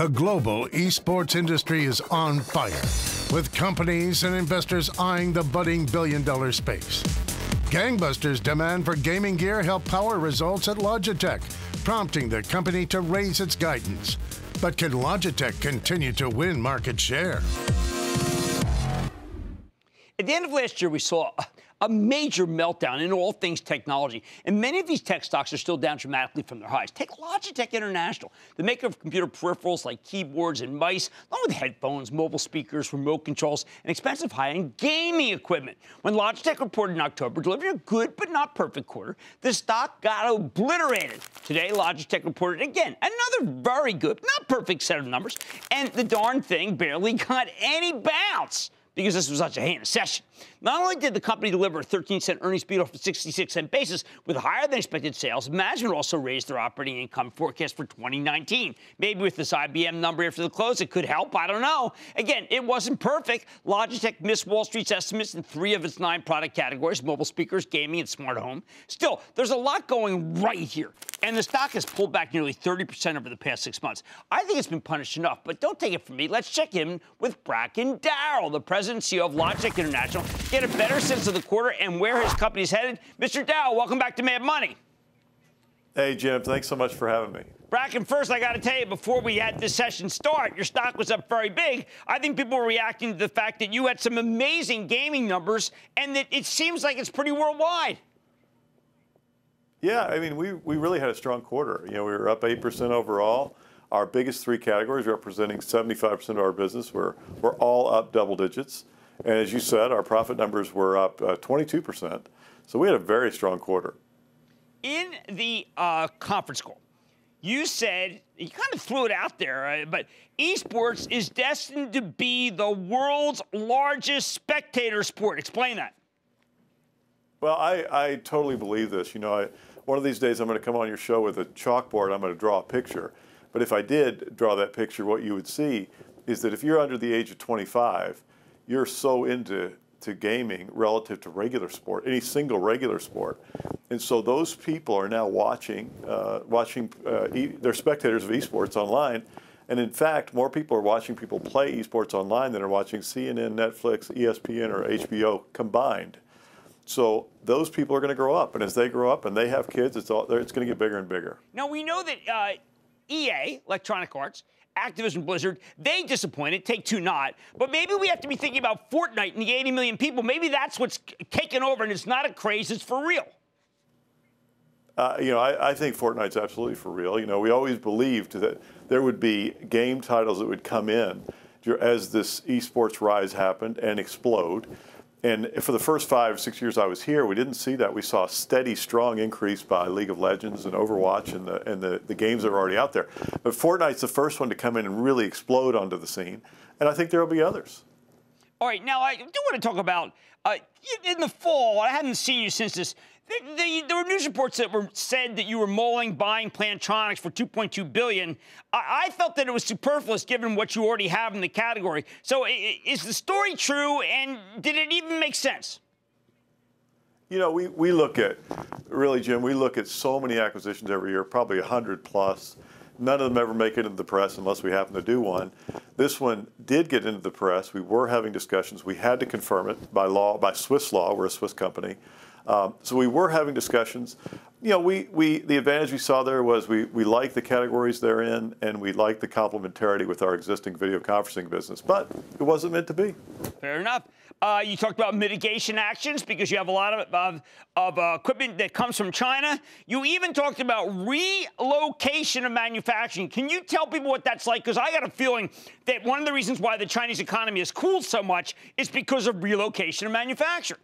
The global esports industry is on fire, with companies and investors eyeing the budding billion-dollar space. Gangbusters demand for gaming gear help power results at Logitech, prompting the company to raise its guidance. But can Logitech continue to win market share? At the end of last year, we saw a major meltdown in all things technology, and many of these tech stocks are still down dramatically from their highs. Take Logitech International, the maker of computer peripherals like keyboards and mice, along with headphones, mobile speakers, remote controls, and expensive high-end gaming equipment. When Logitech reported in October, delivering a good but not perfect quarter, the stock got obliterated. Today, Logitech reported again another very good, not perfect set of numbers, and the darn thing barely got any bounce, because this was such a heinous session. Not only did the company deliver a 13-cent earnings beat off a 66-cent basis with higher-than-expected sales, management also raised their operating income forecast for 2019. Maybe with this IBM number after the close, it could help. I don't know. Again, it wasn't perfect. Logitech missed Wall Street's estimates in 3 of its 9 product categories: mobile speakers, gaming, and smart home. Still, there's a lot going right here, and the stock has pulled back nearly 30% over the past 6 months. I think it's been punished enough, but don't take it from me. Let's check in with Bracken Darrell, the president and CEO of Logitech International, get a better sense of the quarter and where his company is headed. Mr. Dow, welcome back to Mad Money. Hey, Jim, thanks so much for having me. Bracken, first, I got to tell you, before we had this session start, your stock was up very big. I think people were reacting to the fact that you had some amazing gaming numbers and that it seems like it's pretty worldwide. Yeah, I mean, we really had a strong quarter. You know, we were up 8% overall. Our biggest 3 categories, representing 75% of our business, were all up double digits. And as you said, our profit numbers were up 22%. So we had a very strong quarter. In the conference call, you said, you kind of threw it out there, but esports is destined to be the world's largest spectator sport. Explain that. Well, I totally believe this. You know, one of these days I'm going to come on your show with a chalkboard. I'm going to draw a picture. But if I did draw that picture, what you would see is that if you're under the age of 25, you're so into gaming relative to regular sport, any single regular sport. And so those people are now watching they're spectators of esports online. And in fact, more people are watching people play esports online than are watching CNN, Netflix, ESPN, or HBO combined. So those people are going to grow up. And as they grow up and they have kids, it's going to get bigger and bigger. Now, we know that EA, Electronic Arts, Activision Blizzard, they disappointed, Take-Two not. But maybe we have to be thinking about Fortnite and the 80 million people. Maybe that's what's taken over, and it's not a craze, it's for real. You know, I think Fortnite's absolutely for real. You know, we always believed that there would be game titles that would come in as this esports rise happened and explode. And for the first 5 or 6 years I was here, we didn't see that. We saw a steady, strong increase by League of Legends and Overwatch and the games that are already out there. But Fortnite's the first one to come in and really explode onto the scene. And I think there will be others. All right, now I do want to talk about, in the fall, I haven't seen you since this, there were news reports that said that you were mulling buying Plantronics for $2.2 billion. I felt that it was superfluous given what you already have in the category. So is the story true, and did it even make sense? You know, we look at, really, Jim, we look at so many acquisitions every year, probably 100 plus. None of them ever make it into the press unless we happen to do one. This one did get into the press. We were having discussions. We had to confirm it by law, by Swiss law. We're a Swiss company. So we were having discussions. You know, the advantage we saw there was we like the categories they're in, and we like the complementarity with our existing video conferencing business. But it wasn't meant to be. Fair enough. You talked about mitigation actions because you have a lot of equipment that comes from China. You even talked about relocation of manufacturing. Can you tell people what that's like? Because I got a feeling that one of the reasons why the Chinese economy has cooled so much is because of relocation of manufacturing.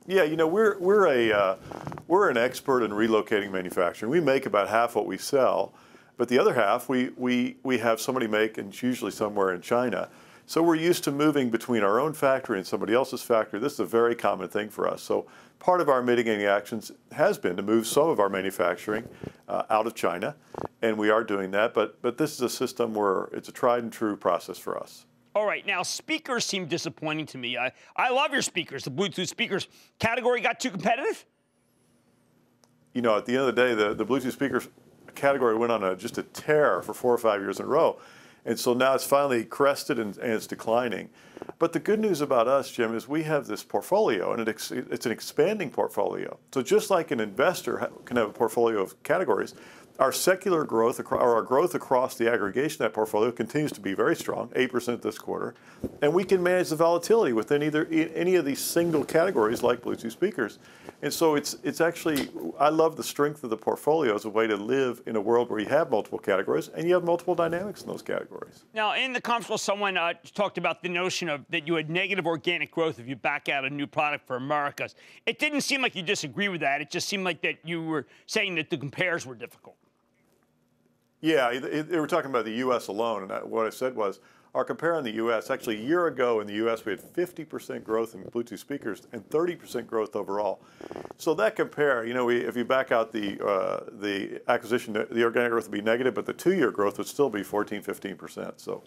Yeah, you know, we're an expert in relocating manufacturing. We make about half what we sell, but the other half we have somebody make, and it's usually somewhere in China. So we're used to moving between our own factory and somebody else's factory. This is a very common thing for us. So part of our mitigating actions has been to move some of our manufacturing out of China, and we are doing that. But this is a system where it's a tried and true process for us. All right, now speakers seem disappointing to me. I love your speakers. The Bluetooth speakers category got too competitive? You know, at the end of the day, the Bluetooth speakers category went on just a tear for 4 or 5 years in a row. And so now it's finally crested and it's declining. But the good news about us, Jim, is we have this portfolio, and it's an expanding portfolio. So just like an investor can have a portfolio of categories, our secular growth, or our growth across the aggregation of that portfolio continues to be very strong, 8% this quarter. And we can manage the volatility within any of these single categories like Bluetooth speakers. And so it's actually, I love the strength of the portfolio as a way to live in a world where you have multiple categories and you have multiple dynamics in those categories. Now, in the conference call, someone talked about the notion of that you had negative organic growth if you back out a new product for Americas. It didn't seem like you disagree with that. It just seemed like that you were saying that the compares were difficult. Yeah, they were talking about the U.S. alone, and what I said was, our compare in the U.S., actually a year ago in the U.S. we had 50% growth in Bluetooth speakers and 30% growth overall. So that compare, you know, if you back out the acquisition, the organic growth would be negative, but the 2-year growth would still be 14, 15%. So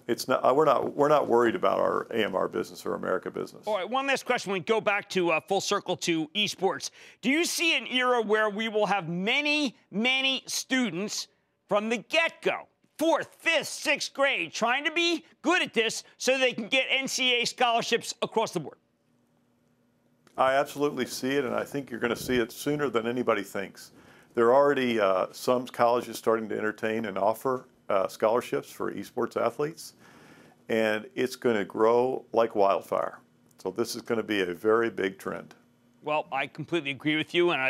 it's not, we're not worried about our AMR business or America business. All right, one last question. We go back to full circle to esports. Do you see an era where we will have many, many students from the get-go, 4th, 5th, 6th grade, trying to be good at this so they can get NCAA scholarships across the board? I absolutely see it, and I think you're going to see it sooner than anybody thinks. There are already some colleges starting to entertain and offer scholarships for esports athletes, and it's going to grow like wildfire. So this is going to be a very big trend. Well, I completely agree with you, and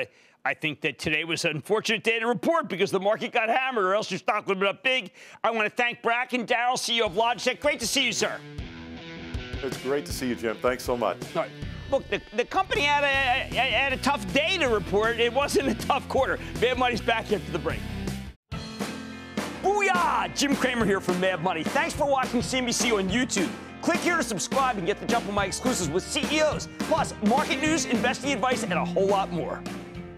I think that today was an unfortunate day to report because the market got hammered, or else your stock would have been up big. I want to thank Bracken Darrell, CEO of Logitech. Great to see you, sir. It's great to see you, Jim. Thanks so much. All right. Look, the company had a tough day to report. It wasn't a tough quarter. Mad Money's back after the break. Booyah! Jim Cramer here from Mad Money. Thanks for watching CNBC on YouTube. Click here to subscribe and get the jump on my exclusives with CEOs, plus market news, investing advice, and a whole lot more.